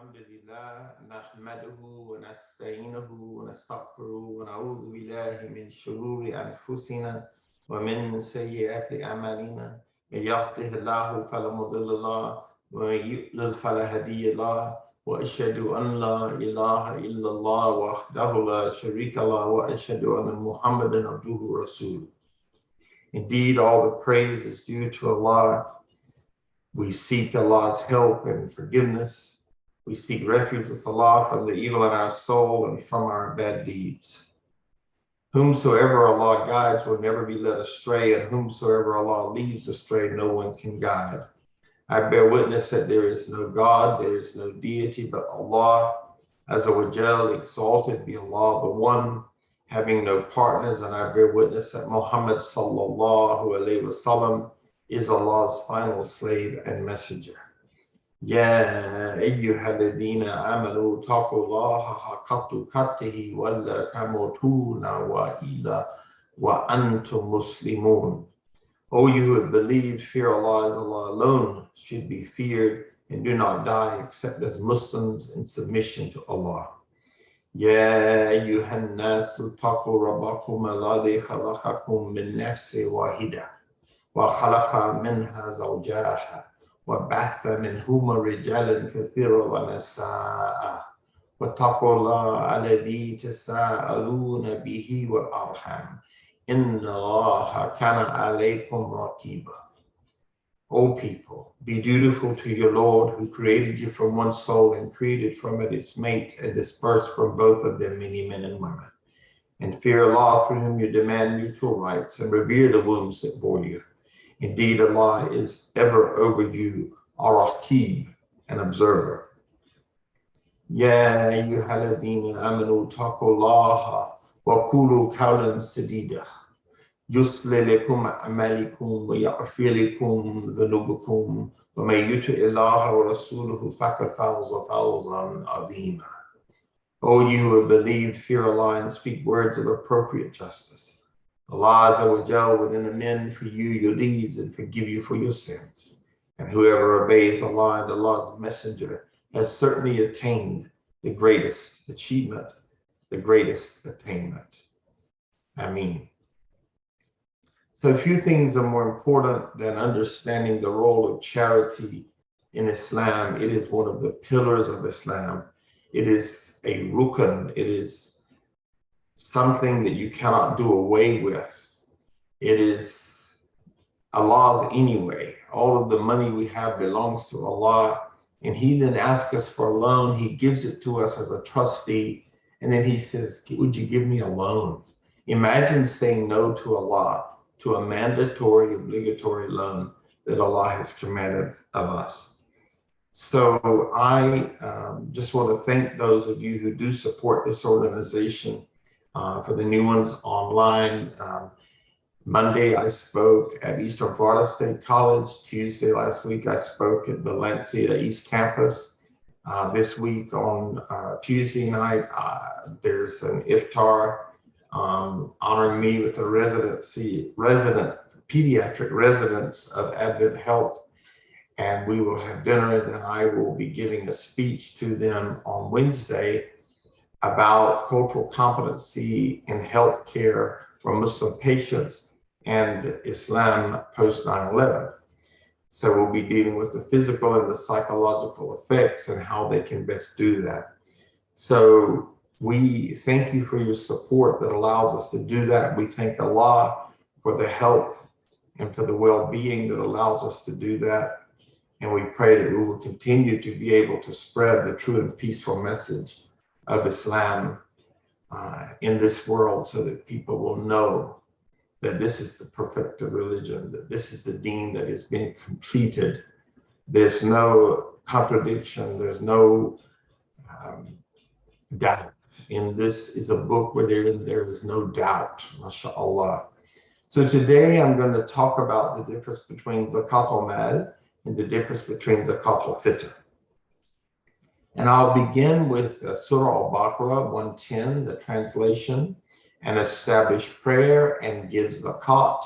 الحمد لله نحمده ونستعينه ونستغفره ونعوذ بالله من شرور أنفسنا ومن سيئات أعمالنا. من يهده الله فلا مضل له ومن يضلل فلا هادي له وأشهد أن لا إله إلا الله وحده لا شريك له وأشهد أن محمدا عبده ورسوله. Indeed, all the praise is due to Allah. We seek Allah's help and forgiveness. We seek refuge with Allah from the evil in our soul and from our bad deeds. Whomsoever Allah guides will never be led astray, and whomsoever Allah leaves astray, no one can guide. I bear witness that there is no God, there is no deity but Allah. Azza wa Jal, exalted be Allah, the one, having no partners, and I bear witness that Muhammad sallallahu alayhi wa sallam is Allah's final slave and messenger. يا أيها الذين آمنوا اتقوا الله حق تقاته ولا تموتون إلا وأنتم مسلمون. O you who have believed, fear Allah as Allah alone should be feared, and do not die except as Muslims in submission to Allah. يا أيها الناس اتقوا ربكم الذي خلقكم من نفس واحدة وخلق منها زوجها وبعث منهما رجالا كثيرا ونساء واتقوا الله الذي تساءلون به والأرحام إن الله كان عليكم رقيبا. O people, be dutiful to your Lord who created you from one soul and created from it its mate and dispersed from both of them many men and women. And fear Allah through whom you demand mutual rights and revere the wombs that bore you. Indeed, Allah is ever over you, Ar-Raqib, an observer. يا أيها الذين آمنوا اتقوا الله وقولوا قولا سديدا يصلح لكم أعمالكم ويغفر لكم ذنوبكم ومن يطع الله ورسوله فقد فاز فوزا عظيما. O you who have believed, fear Allah and speak words of appropriate justice. Allah Azza wa Jal will then amend for you your deeds and forgive you for your sins. And whoever obeys Allah and Allah's messenger has certainly attained the greatest achievement, the greatest attainment. Ameen. So few things are more important than understanding the role of charity in Islam. It is one of the pillars of Islam. It is a rukn. It is something that you cannot do away with. It is Allah's anyway. All of the money we have belongs to Allah, and He then asks us for a loan. He gives it to us as a trustee, and then He says, would you give me a loan? Imagine saying no to Allah, to a mandatory, obligatory loan that Allah has commanded of us. So I just want to thank those of you who do support this organization. For the new ones online, Monday I spoke at Eastern Florida State College. Tuesday last week I spoke at Valencia East Campus. This week on Tuesday night there's an iftar honoring me with the pediatric residents of Advent Health, and we will have dinner, and then I will be giving a speech to them on Wednesday about cultural competency in healthcare for Muslim patients and Islam post 9/11. So we'll be dealing with the physical and the psychological effects and how they can best do that. So we thank you for your support that allows us to do that. We thank Allah for the health and for the well-being that allows us to do that. And we pray that we will continue to be able to spread the true and peaceful message of Islam in this world, so that people will know that this is the perfected religion, that this is the deen that has been completed. There's no contradiction, there's no doubt. And this is a book where there is no doubt, mashallah. So today I'm going to talk about the difference between Zakat al-Mal and the difference between Zakat Al-Fitr. And I'll begin with Surah Al-Baqarah 110, the translation, and establish prayer and give zakat,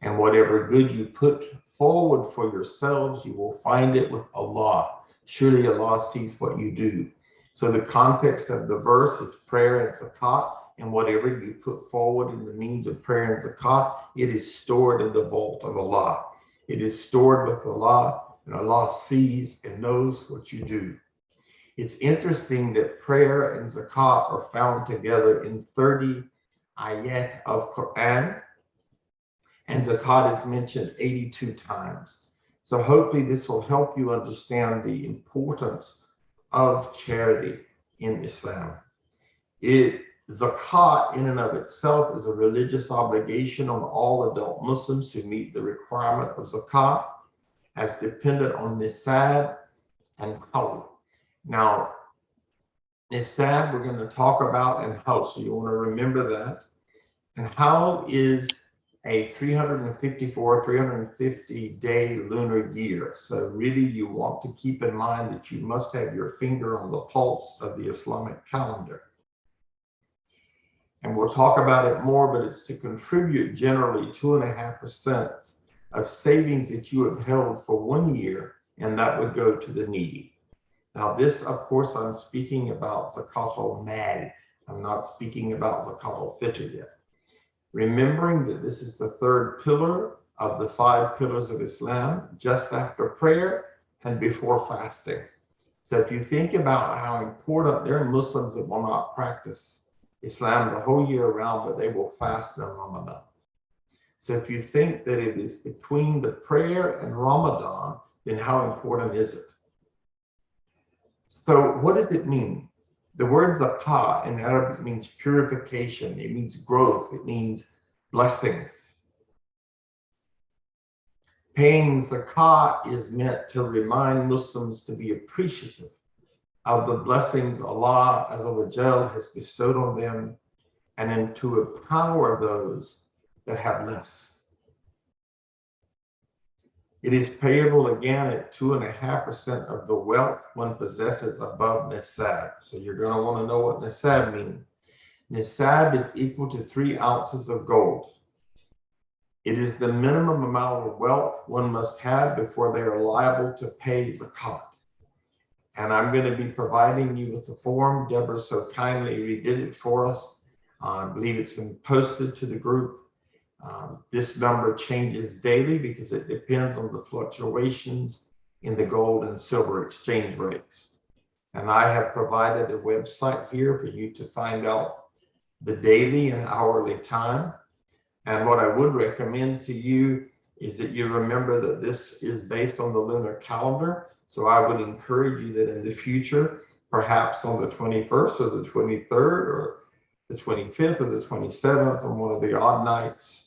and whatever good you put forward for yourselves, you will find it with Allah. Surely Allah sees what you do. So the context of the verse is prayer and zakat, and whatever you put forward in the means of prayer and zakat, it is stored in the vault of Allah. It is stored with Allah, and Allah sees and knows what you do. It's interesting that prayer and zakat are found together in 30 ayat of Quran, and zakat is mentioned 82 times. So hopefully this will help you understand the importance of charity in Islam. Zakat in and of itself is a religious obligation on all adult Muslims who meet the requirement of zakat as dependent on nisab and hawl. Now, nisab we're going to talk about and hawl, so you want to remember that. And hawl is a 350 day lunar year. So really you want to keep in mind that you must have your finger on the pulse of the Islamic calendar. And we'll talk about it more, but it's to contribute generally 2.5% of savings that you have held for 1 year, and that would go to the needy. Now this, of course, I'm speaking about Zakat Al-Mal. I'm not speaking about Zakat Al Fitr yet. Remembering that this is the third pillar of the 5 pillars of Islam, just after prayer and before fasting. So if you think about how important, there are Muslims that will not practice Islam the whole year around, but they will fast in Ramadan. So if you think that it is between the prayer and Ramadan, then how important is it? So what does it mean? The word zakah in Arabic means purification, it means growth, it means blessings. Paying zakah is meant to remind Muslims to be appreciative of the blessings Allah Azza has bestowed on them, and then to empower those that have less. It is payable again at 2.5% of the wealth one possesses above nisab. So you're going to want to know what nisab means. Nisab is equal to 3 ounces of gold. It is the minimum amount of wealth one must have before they are liable to pay zakat. And I'm going to be providing you with the form. Deborah so kindly redid it for us. I believe it's been posted to the group. This number changes daily because it depends on the fluctuations in the gold and silver exchange rates. And I have provided a website here for you to find out the daily and hourly time. And what I would recommend to you is that you remember that this is based on the lunar calendar. So I would encourage you that in the future, perhaps on the 21st or the 23rd or the 25th or the 27th on one of the odd nights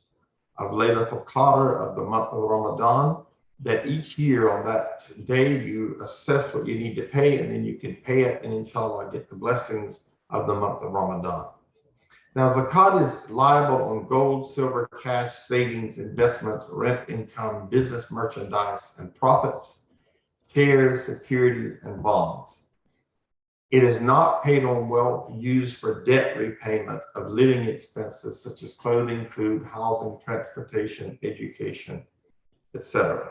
of Laylatul Qadr of the month of Ramadan, that each year on that day you assess what you need to pay, and then you can pay it and inshallah get the blessings of the month of Ramadan. Now zakat is liable on gold, silver, cash, savings, investments, rent income, business merchandise and profits, shares, securities, and bonds. It is not paid on wealth used for debt repayment of living expenses such as clothing, food, housing, transportation, education, etc.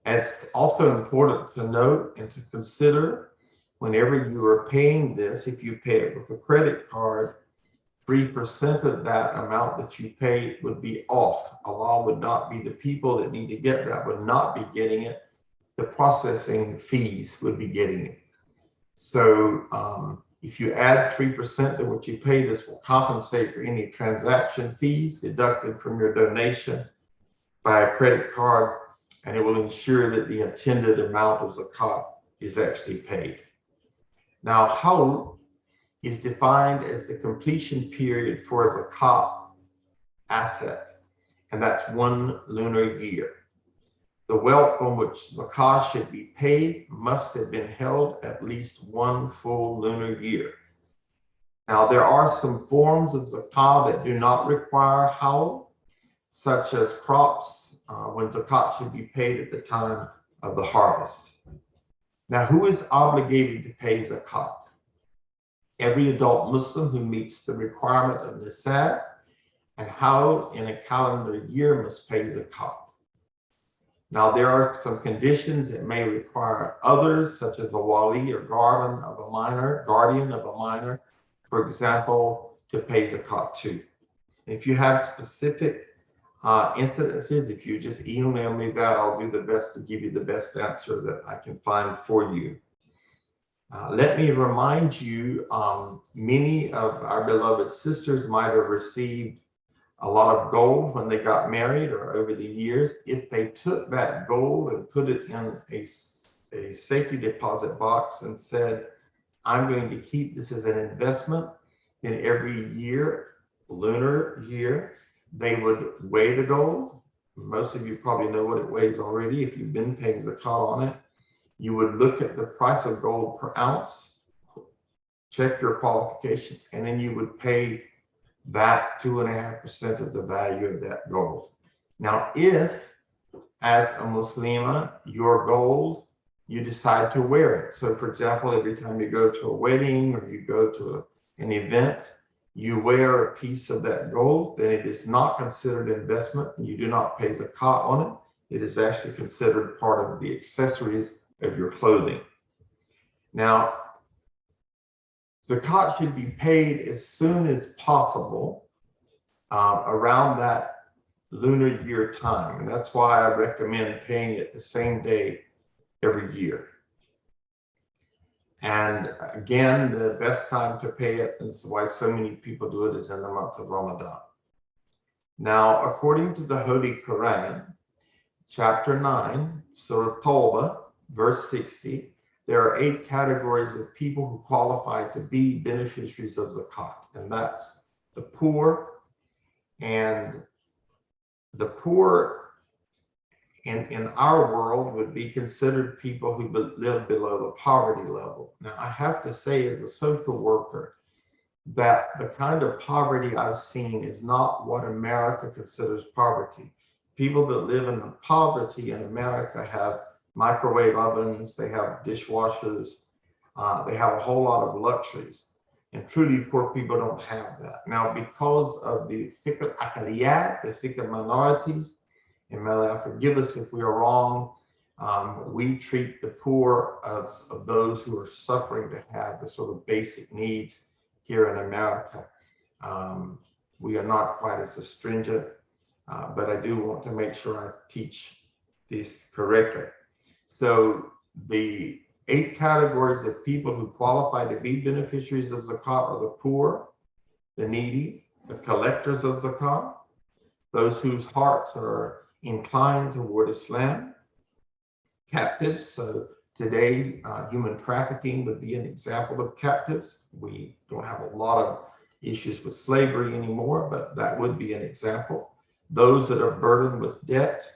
And it's also important to note and to consider whenever you are paying this, if you pay it with a credit card, 3% of that amount that you pay would be off. Allah would not be, the people that need to get that would not be getting it. The processing fees would be getting it. So if you add 3% to what you pay, this will compensate for any transaction fees deducted from your donation by a credit card, and it will ensure that the intended amount of zakat is actually paid. Now, hawl is defined as the completion period for a zakat asset, and that's 1 lunar year. The wealth on which zakat should be paid must have been held at least 1 full lunar year. Now, there are some forms of zakat that do not require hawl, such as crops, when zakat should be paid at the time of the harvest. Now, who is obligated to pay zakat? Every adult Muslim who meets the requirement of nisab and hawl in a calendar year must pay zakat. Now, there are some conditions that may require others, such as a wali or guardian of a minor, for example, to pay zakat too. If you have specific incidences, if you just email me that, I'll do the best to give you the best answer that I can find for you. Let me remind you, many of our beloved sisters might have received a lot of gold when they got married or over the years. If they took that gold and put it in a safety deposit box and said, I'm going to keep this as an investment, then every year, lunar year, they would weigh the gold. Most of you probably know what it weighs already if you've been paying zakat on it. You would look at the price of gold per ounce, check your qualifications, and then you would pay that 2.5% of the value of that gold. Now, if as a Muslima, your gold, you decide to wear it. So for example, every time you go to a wedding or you go to an event, you wear a piece of that gold, then it is not considered investment and you do not pay zakat on it. It is actually considered part of the accessories of your clothing. Now, zakat should be paid as soon as possible, around that lunar year time. And that's why I recommend paying it the same day every year. And again, the best time to pay it, and this is why so many people do it, is in the month of Ramadan. Now, according to the Holy Quran, chapter 9, Surah Tawbah, verse 60, there are 8 categories of people who qualify to be beneficiaries of zakat, and that's the poor. And the poor in our world would be considered people who live below the poverty level. Now, I have to say, as a social worker, that the kind of poverty I've seen is not what America considers poverty. People that live in poverty in America have microwave ovens, they have dishwashers, they have a whole lot of luxuries. And truly, poor people don't have that. Now, because of the Fitr Zakat, the Fitr minorities, and may Allah forgive us if we are wrong, we treat the poor as of those who are suffering to have the sort of basic needs here in America. We are not quite as stringent, but I do want to make sure I teach this correctly. So the 8 categories of people who qualify to be beneficiaries of zakat are the poor, the needy, the collectors of zakat, those whose hearts are inclined toward Islam, captives. So today, human trafficking would be an example of captives. We don't have a lot of issues with slavery anymore, but that would be an example. Those that are burdened with debt,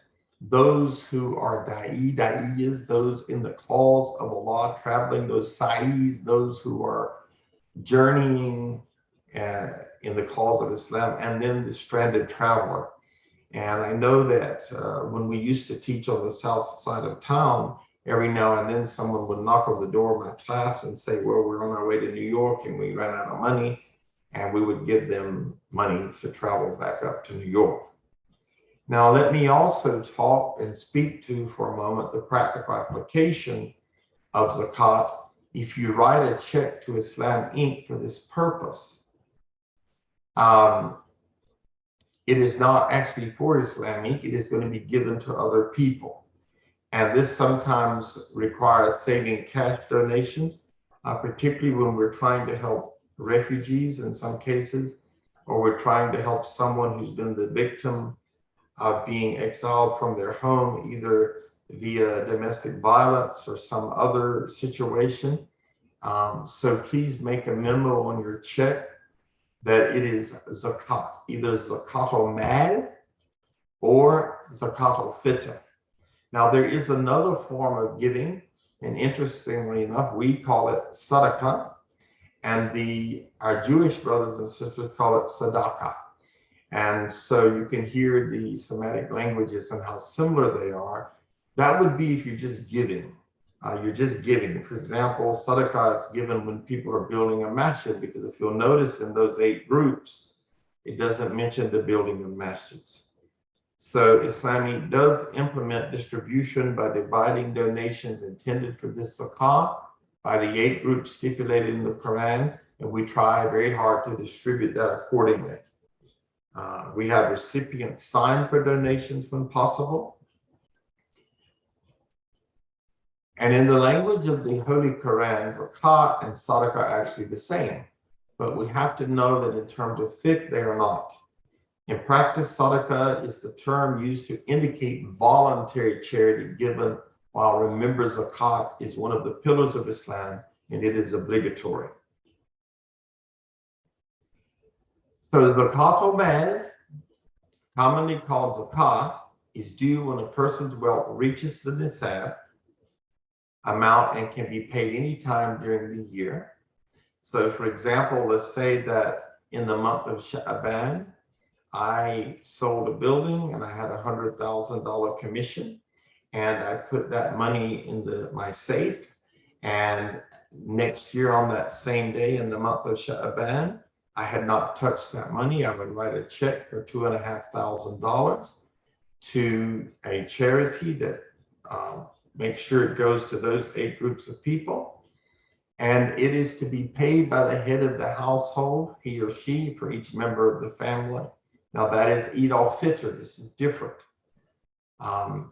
those who are da'iyas, those in the cause of Allah, traveling, those sa'is, those who are journeying in the cause of Islam, and then the stranded traveler. And I know that when we used to teach on the south side of town, every now and then someone would knock on the door of my class and say, well, we're on our way to New York and we ran out of money, and we would give them money to travel back up to New York. Now, let me also talk and speak to for a moment the practical application of zakat. If you write a check to I.S.L.A.M Inc. for this purpose, it is not actually for I.S.L.A.M Inc. It is going to be given to other people. And this sometimes requires saving cash donations, particularly when we're trying to help refugees in some cases, or we're trying to help someone who's been the victim of being exiled from their home, either via domestic violence or some other situation. So please make a memo on your check that it is zakat, either Zakat Al-Mal or Zakat Al Fitr. Now, there is another form of giving, and interestingly enough, we call it sadaqah, and our Jewish brothers and sisters call it sadaqah. And so you can hear the Semitic languages and how similar they are. That would be if you're just giving. You're just giving. For example, sadaqah is given when people are building a masjid, because if you'll notice in those 8 groups, it doesn't mention the building of masjids. So Islamic does implement distribution by dividing donations intended for this zakah by the 8 groups stipulated in the Quran, and we try very hard to distribute that accordingly. We have recipients sign for donations when possible. And in the language of the Holy Quran, Zakat and Sadaqah are actually the same. But we have to know that in terms of fiqh, they are not. In practice, Sadaqah is the term used to indicate voluntary charity given, while remember Zakat is one of the pillars of Islam and it is obligatory. So Zakat-ul-Mal, commonly called Zakah, is due when a person's wealth reaches the nisab amount and can be paid any time during the year. So for example, let's say that in the month of Sha'ban, I sold a building and I had $100,000 commission, and I put that money in my safe. And next year on that same day in the month of Sha'ban, I had not touched that money. I would write a check for $2,500 to a charity that makes sure it goes to those 8 groups of people. And it is to be paid by the head of the household, he or she, for each member of the family. Now that is I.S.L.A.M. This is different. Zakat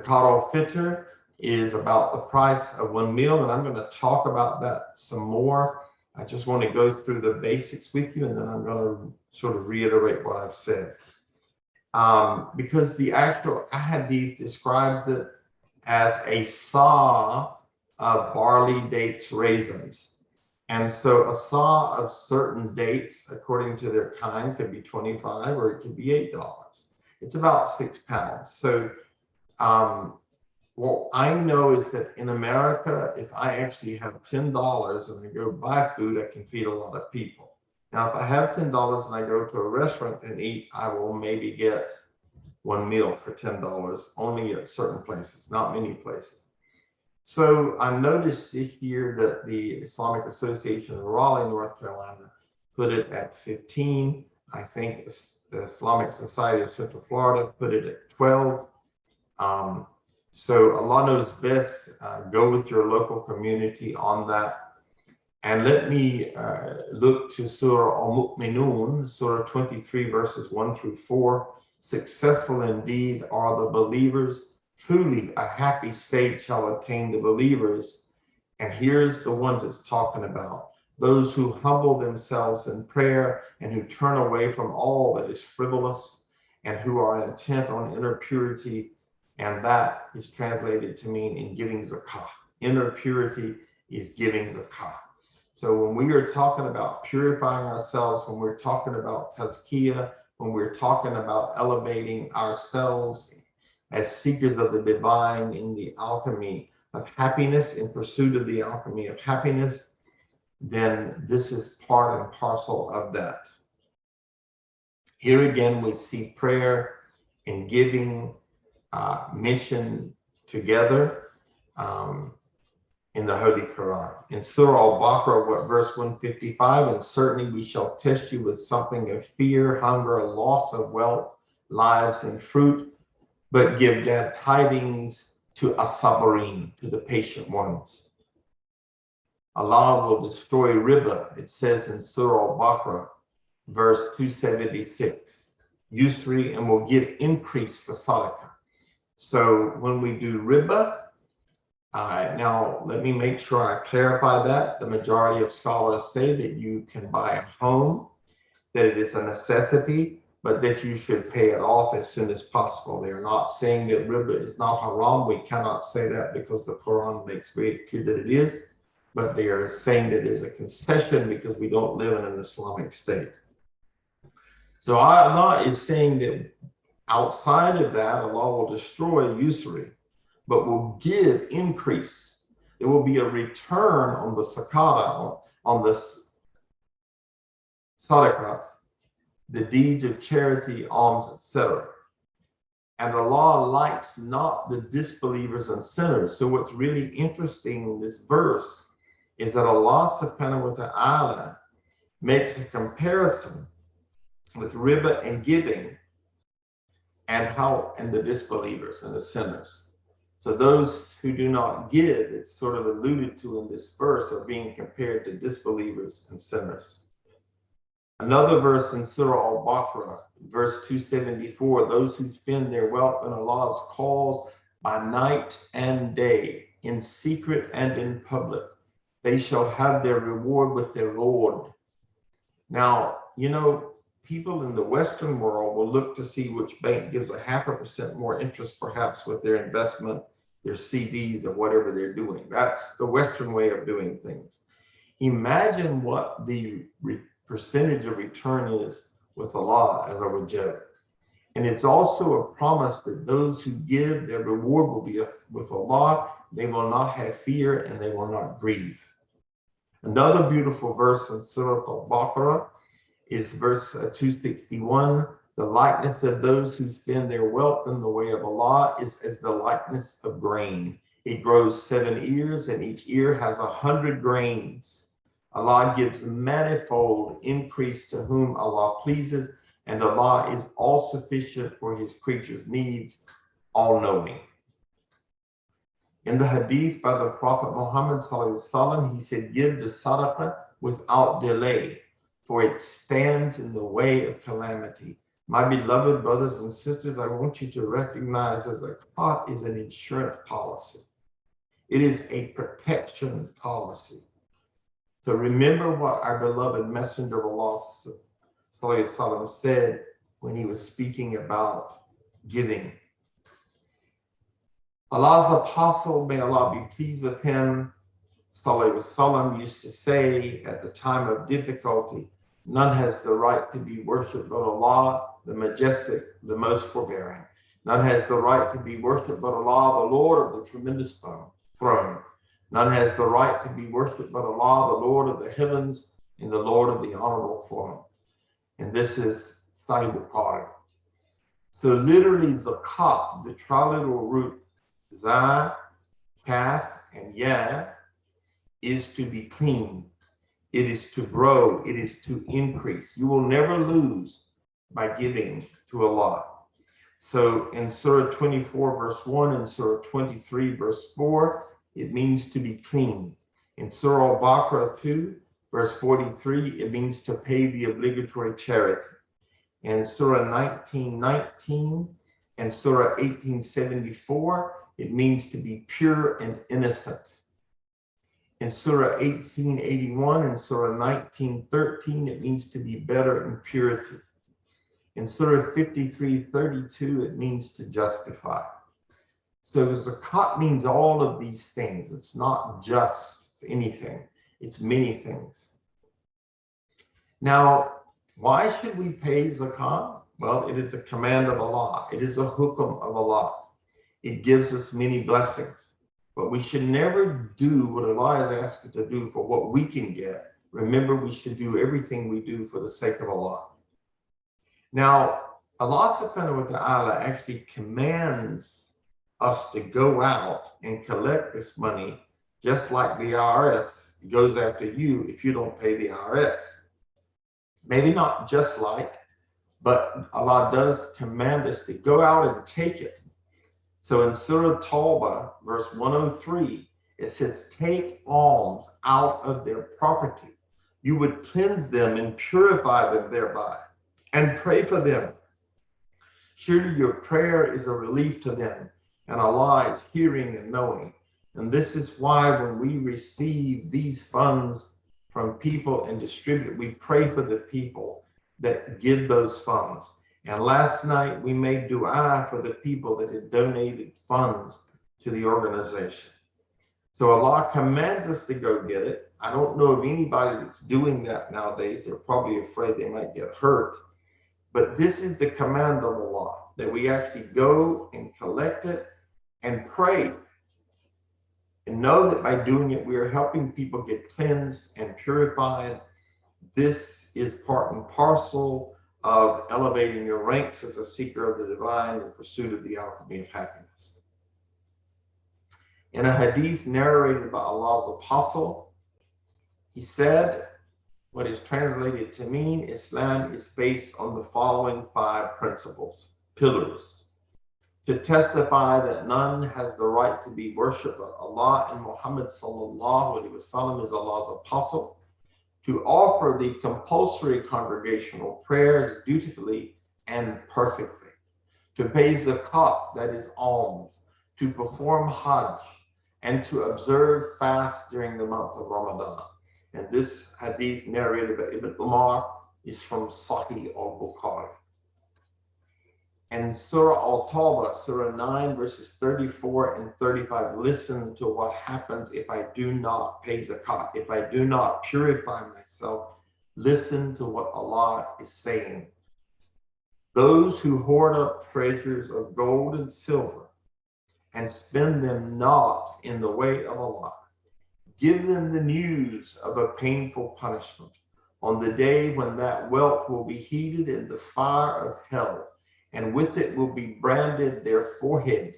Al Fitr is about the price of 1 meal, and I'm going to talk about that some more. I just want to go through the basics with you, and then I'm going to sort of reiterate what I've said. Because the actual hadith describes it as a saw of barley, dates, raisins. And so a saw of certain dates, according to their kind, could be $25 or it could be $8. It's about 6 pounds. So what I know is that in America, if I actually have $10 and I go buy food, I can feed a lot of people. Now, if I have $10 and I go to a restaurant and eat, I will maybe get 1 meal for $10, only at certain places, not many places. So I noticed this year that the Islamic Association of Raleigh, North Carolina, put it at 15. I think the Islamic Society of Central Florida put it at 12. So Allah knows best. Go with your local community on that. And let me look to Surah Al-Mu'minun, Surah 23, verses 1 through 4. Successful indeed are the believers. Truly a happy state shall attain the believers. And here's the ones it's talking about. Those who humble themselves in prayer and who turn away from all that is frivolous and who are intent on inner purity. And that is translated to mean in giving zakah. Inner purity is giving zakah. So when we are talking about purifying ourselves, when we're talking about tazkiyah, when we're talking about elevating ourselves as seekers of the divine in the alchemy of happiness, in pursuit of the alchemy of happiness, then this is part and parcel of that. Here again, we see prayer and giving mentioned together in the Holy Quran. In Surah Al-Baqarah, verse 155, and certainly we shall test you with something of fear, hunger, loss of wealth, lives, and fruit, but give glad tidings to as-sabirin, to the patient ones. Allah will destroy riba, it says in Surah Al-Baqarah, verse 276, usury, and will give increase for sadaqah. So when we do riba, now let me make sure I clarify that. The majority of scholars say that you can buy a home, that it is a necessity, but that you should pay it off as soon as possible. They are not saying that riba is not haram. We cannot say that because the Quran makes very clear that it is, but they are saying that there's a concession because we don't live in an Islamic state. So Allah is saying that outside of that, Allah will destroy usury, but will give increase. There will be a return on the zakah, on the sadaqah, the deeds of charity, alms, etc. And Allah likes not the disbelievers and sinners. So what's really interesting in this verse is that Allah subhanahu wa ta'ala makes a comparison with riba and giving, and the disbelievers and the sinners. So those who do not give, it's sort of alluded to in this verse, are being compared to disbelievers and sinners. Another verse in Surah Al-Baqarah, verse 274, those who spend their wealth in Allah's cause by night and day, in secret and in public, they shall have their reward with their Lord. Now, people in the Western world will look to see which bank gives 0.5% more interest, perhaps, with their investment, their CDs, or whatever they're doing. That's the Western way of doing things. Imagine what the percentage of return is with Allah as a reject. And it's also a promise that those who give, their reward will be with Allah. They will not have fear and they will not grieve. Another beautiful verse in Surah Al-Baqarah is verse 261. The likeness of those who spend their wealth in the way of Allah is as the likeness of grain. It grows 7 ears, and each ear has 100 grains. Allah gives manifold increase to whom Allah pleases, and Allah is all sufficient for his creatures' needs, all knowing. In the hadith by the Prophet Muhammad ﷺ, he said, give the sadaqah without delay, for it stands in the way of calamity. My beloved brothers and sisters, I want you to recognize that zakat is an insurance policy. It is a protection policy. So remember what our beloved Messenger of Allah ﷺ said when he was speaking about giving. Allah's apostle, may Allah be pleased with him, ﷺ, used to say at the time of difficulty, none has the right to be worshipped but Allah, the majestic, the most forbearing. None has the right to be worshipped but Allah, the Lord of the tremendous throne. None has the right to be worshipped but Allah, the Lord of the heavens and the Lord of the honorable throne. And this is Sahih Bukhari. So literally, zakat, the triliteral root, za, kaf, and ya, is to be clean. It is to grow. It is to increase. You will never lose by giving to Allah. So in Surah 24, verse 1, and Surah 23, verse 4, it means to be clean. In Surah Al-Baqarah 2, verse 43, it means to pay the obligatory charity. In Surah 19:19 and Surah 18:74, it means to be pure and innocent. In Surah 18:81 and Surah 19:13, it means to be better in purity. In Surah 53:32, it means to justify. So zakat means all of these things. It's not just anything. It's many things. Now, why should we pay zakat? Well, it is a command of Allah. It is a hukum of Allah. It gives us many blessings. But we should never do what Allah has asked us to do for what we can get. Remember, we should do everything we do for the sake of Allah. Now, Allah subhanahu wa ta'ala actually commands us to go out and collect this money, just like the IRS goes after you if you don't pay the IRS. Maybe not just like, but Allah does command us to go out and take it. So in Surah Tawbah, verse 103, it says, take alms out of their property. You would cleanse them and purify them thereby, and pray for them. Surely your prayer is a relief to them, and Allah is hearing and knowing. And this is why when we receive these funds from people and distribute, we pray for the people that give those funds. And last night we made dua for the people that had donated funds to the organization. So Allah commands us to go get it. I don't know of anybody that's doing that nowadays. They're probably afraid they might get hurt. But this is the command of Allah, that we actually go and collect it and pray. And know that by doing it, we are helping people get cleansed and purified. This is part and parcel of elevating your ranks as a seeker of the divine in pursuit of the alchemy of happiness. In a hadith narrated by Allah's apostle, he said, what is translated to mean, Islam is based on the following 5 principles, pillars. to testify that none has the right to be worshipped but Allah, and Muhammad sallallahu alaihi wasallam is Allah's apostle, to offer the compulsory congregational prayers dutifully and perfectly, to pay zakat, that is alms, to perform hajj, and to observe fast during the month of Ramadan. And this hadith narrated by Ibn Umar is from Sahih al-Bukhari. And Surah Al-Tawbah, Surah 9, verses 34 and 35, listen to what happens if I do not pay zakat, if I do not purify myself. Listen to what Allah is saying. Those who hoard up treasures of gold and silver and spend them not in the way of Allah, give them the news of a painful punishment on the day when that wealth will be heated in the fire of hell, and with it will be branded their forehead,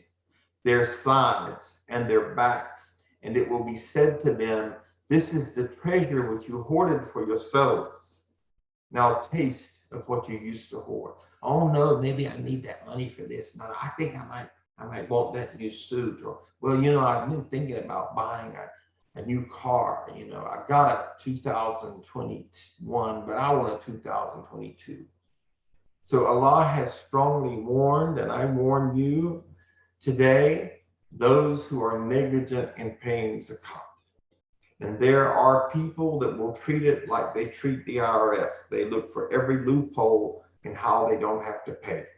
their sides, and their backs, and it will be said to them, this is the treasure which you hoarded for yourselves. Now taste of what you used to hoard. Oh no, maybe I need that money for this. No, I think I might want that new suit. Or, well, I've been thinking about buying a new car. I got a 2021, but I want a 2022. So Allah has strongly warned, and I warn you today, those who are negligent in paying zakat. And there are people that will treat it like they treat the IRS. They look for every loophole in how they don't have to pay.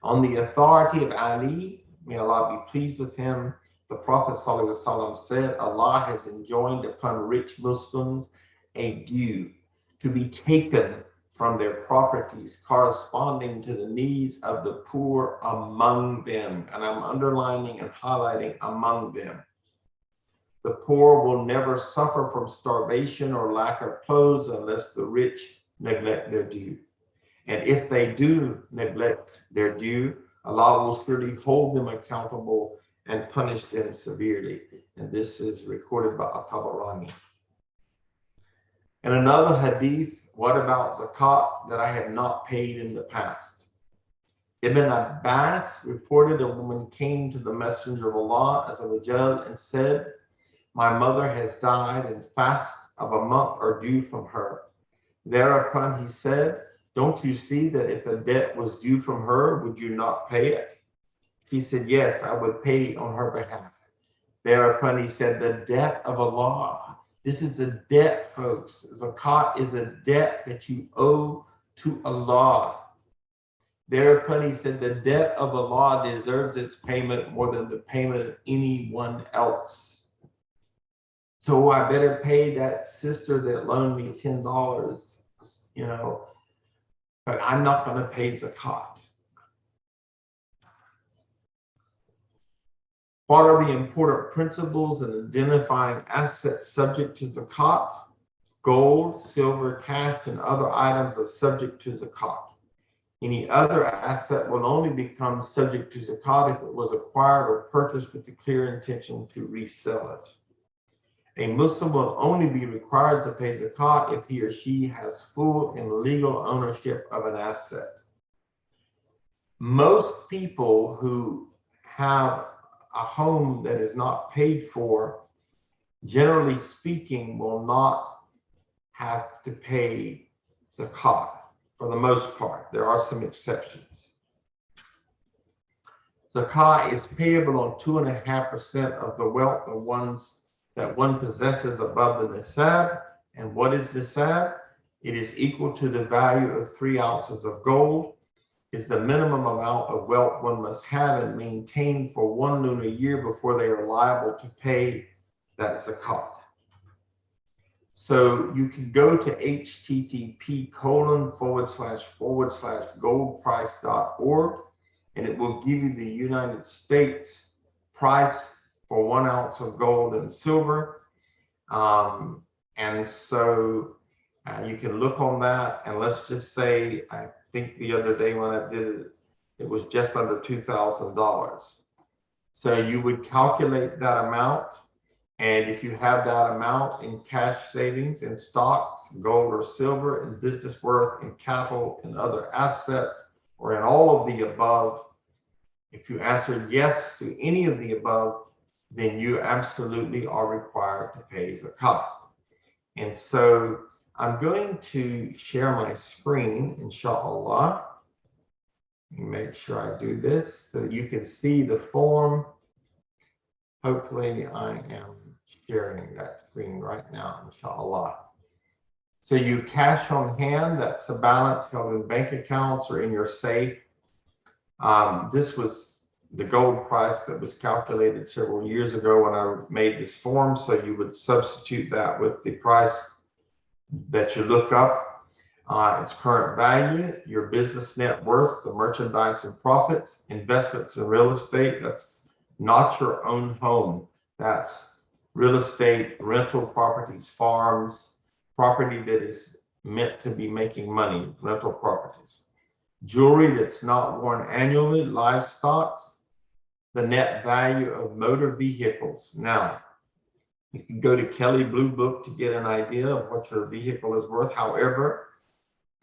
On the authority of Ali, may Allah be pleased with him, the Prophet ﷺ said, Allah has enjoined upon rich Muslims a due to be taken from their properties corresponding to the needs of the poor among them. And I'm underlining and highlighting among them. The poor will never suffer from starvation or lack of clothes unless the rich neglect their due. And if they do neglect their due, Allah will surely hold them accountable and punish them severely. And this is recorded by At-Tabarani. And another hadith, what about zakat that I have not paid in the past? Ibn Abbas reported a woman came to the Messenger of Allah Azza and said, my mother has died and fasts of a month are due from her. Thereupon he said, don't you see that if a debt was due from her, would you not pay it? She said, yes, I would pay on her behalf. Thereupon he said, the debt of Allah. This is a debt, folks. Zakat is a debt that you owe to Allah. Thereupon he said, the debt of Allah deserves its payment more than the payment of anyone else. So I better pay that sister that loaned me $10, but I'm not going to pay zakat. What are the important principles in identifying assets subject to zakat? Gold, silver, cash, and other items are subject to zakat. Any other asset will only become subject to zakat if it was acquired or purchased with the clear intention to resell it. A Muslim will only be required to pay zakat if he or she has full and legal ownership of an asset. Most people who have a home that is not paid for, generally speaking, will not have to pay zakat for the most part. There are some exceptions. Zakat is payable on 2.5% of the wealth of that one possesses above the nisab. And what is nisab? It is equal to the value of 3 ounces of gold. Is the minimum amount of wealth one must have and maintain for 1 lunar year before they are liable to pay that zakat. So you can go to http://goldprice.org, and it will give you the United States price for 1 ounce of gold and silver. And so you can look on that, and let's just say, I think the other day when I did it, it was just under $2,000. So you would calculate that amount, and if you have that amount in cash savings, in stocks, gold or silver, in business worth, in cattle, and other assets, or in all of the above, If you answered yes to any of the above, then you absolutely are required to pay zakat. And so I'm going to share my screen, inshallah. Make sure I do this so you can see the form. Hopefully I am sharing that screen right now, inshallah. So you cash on hand, that's the balance held in bank accounts or in your safe. This was the gold price that was calculated several years ago when I made this form. So you would substitute that with the price that you look up, its current value, your business net worth, the merchandise and profits, investments in real estate. That's not your own home. That's real estate, rental properties, farms, property that is meant to be making money, rental properties. Jewelry that's not worn annually, livestock, the net value of motor vehicles. Now, you can go to Kelley Blue Book to get an idea of what your vehicle is worth. However,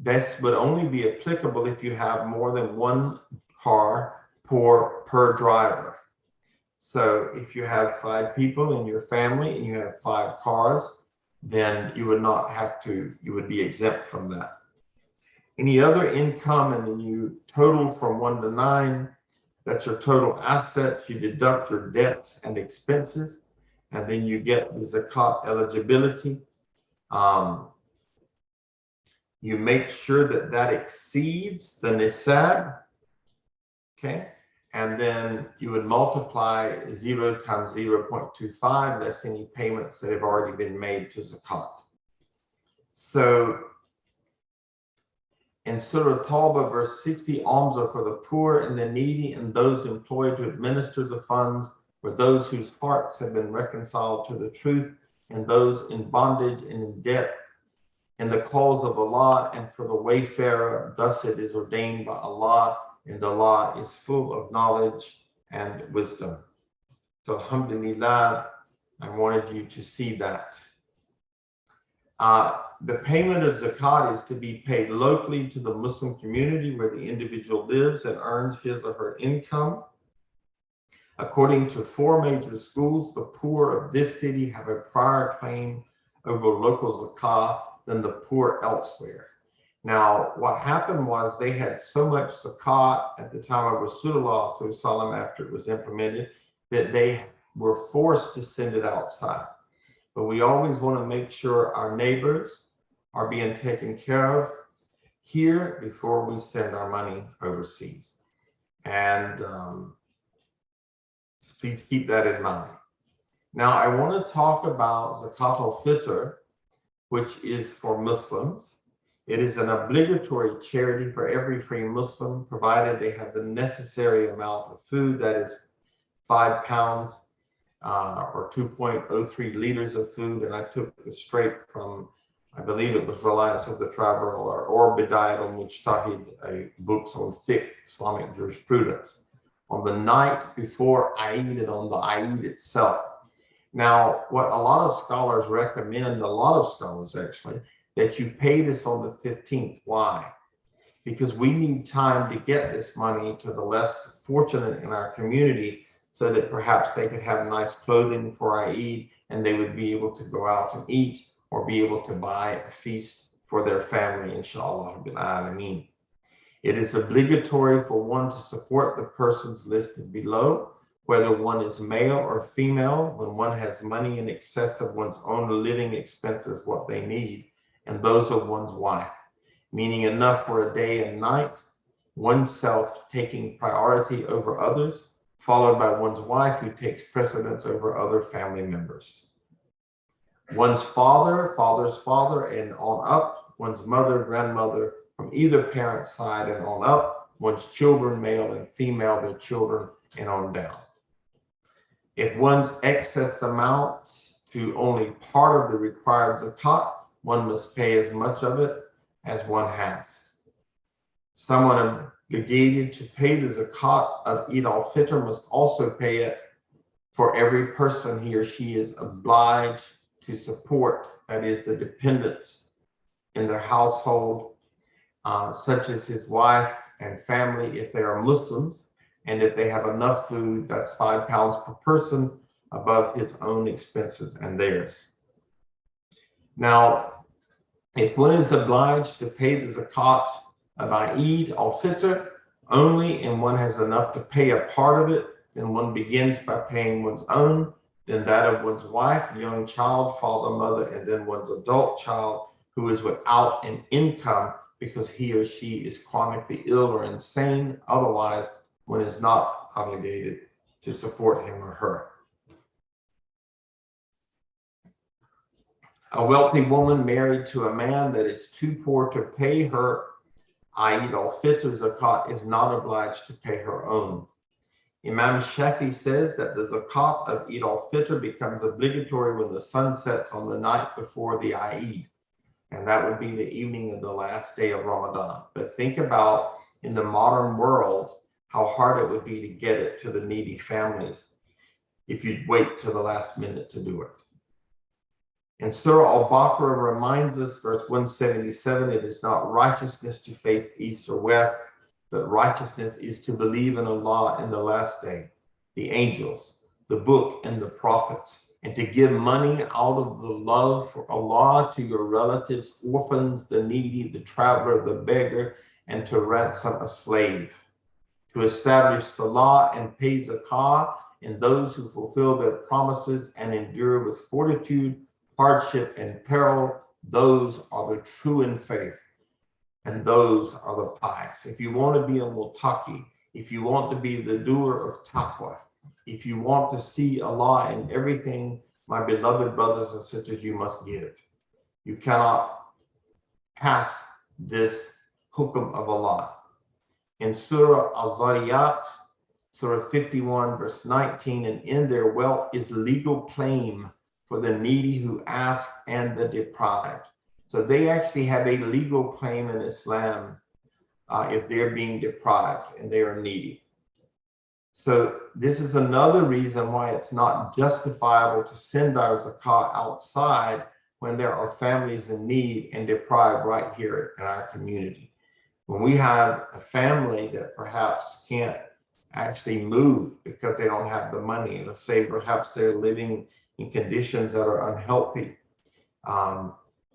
this would only be applicable if you have more than one car per driver. So if you have 5 people in your family and you have 5 cars, then you would not have to, you would be exempt from that. Any other income, and then you total from 1 to 9, that's your total assets. You deduct your debts and expenses, and then you get the zakat eligibility. You make sure that that exceeds the nisab, okay? And then you would multiply 0 times 0.25, less any payments that have already been made to zakat. So in Surah Tawbah, verse 60, alms are for the poor and the needy and those employed to administer the funds, for those whose hearts have been reconciled to the truth, and those in bondage and in debt, in the cause of Allah, and for the wayfarer. Thus it is ordained by Allah, and Allah is full of knowledge and wisdom. So alhamdulillah, I wanted you to see that. The payment of zakat is to be paid locally to the Muslim community where the individual lives and earns his or her income. According to 4 major schools, the poor of this city have a prior claim over local zakat than the poor elsewhere. Now, what happened was they had so much zakat at the time of Rasulullah S.A.W. after it was implemented that they were forced to send it outside. But we always want to make sure our neighbors are being taken care of here before we send our money overseas. And please keep that in mind. Now, I want to talk about Zakat Al Fitr, which is for Muslims. It is an obligatory charity for every free Muslim, provided they have the necessary amount of food, that is 5 pounds or 2.03 liters of food. And I took this straight from, I believe it was Reliance of the Traveler or Bidayat al-Mujtahid, books on fiqh, Islamic jurisprudence, on the night before Eid and on the Eid itself. Now, what a lot of scholars recommend, a lot of scholars actually, that you pay this on the 15th. Why? Because we need time to get this money to the less fortunate in our community so that perhaps they could have nice clothing for Eid and they would be able to go out and eat or be able to buy a feast for their family, inshallah. It is obligatory for one to support the persons listed below, whether one is male or female, when one has money in excess of one's own living expenses, what they need, and those of one's wife, meaning enough for a day and night, oneself taking priority over others, followed by one's wife who takes precedence over other family members. One's father, father's father, and on up, one's mother, grandmother, from either parent's side and on up, one's children, male and female, their children, and on down. If one's excess amounts to only part of the required zakat, one must pay as much of it as one has. Someone obligated to pay the zakat of Eid al-Fitr must also pay it for every person he or she is obliged to support, that is, the dependents in their household, such as his wife and family if they are Muslims, And if they have enough food, that's 5 pounds per person above his own expenses and theirs. Now, if one is obliged to pay the zakat of Eid al Fitr only and one has enough to pay a part of it, then one begins by paying one's own, then that of one's wife, young child, father, mother, and then one's adult child who is without an income because he or she is chronically ill or insane. Otherwise, one is not obligated to support him or her. A wealthy woman married to a man that is too poor to pay her Eid al Fitr zakat is not obliged to pay her own. Imam Shafi says that the zakat of Eid al Fitr becomes obligatory when the sun sets on the night before the Eid, and that would be the evening of the last day of Ramadan. But think about in the modern world how hard it would be to get it to the needy families if you'd wait till the last minute to do it. And Surah Al-Baqarah reminds us, verse 177, it is not righteousness to faith east or west, but righteousness is to believe in Allah in the last day, the angels, the book, and the prophets, and to give money out of the love for Allah to your relatives, orphans, the needy, the traveler, the beggar, and to ransom a slave, to establish salah and pay zakah, and those who fulfill their promises and endure with fortitude, hardship, and peril, those are the true in faith, and those are the pious. If you want to be a muttaqi, if you want to be the doer of taqwa, if you want to see Allah in everything, my beloved brothers and sisters, you must give. You cannot pass this hukum of Allah. In Surah Al-Zariyat, Surah 51, verse 19, and in their wealth is legal claim for the needy who ask and the deprived. So they actually have a legal claim in Islam if they're being deprived and they are needy. So this is another reason why it's not justifiable to send our zakat outside when there are families in need and deprived right here in our community. When we have a family that perhaps can't actually move because they don't have the money, let's say perhaps they're living in conditions that are unhealthy,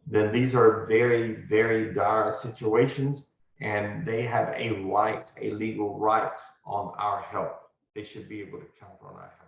then these are very, very dire situations, and they have a right, a legal right on our help. They should be able to count on our help.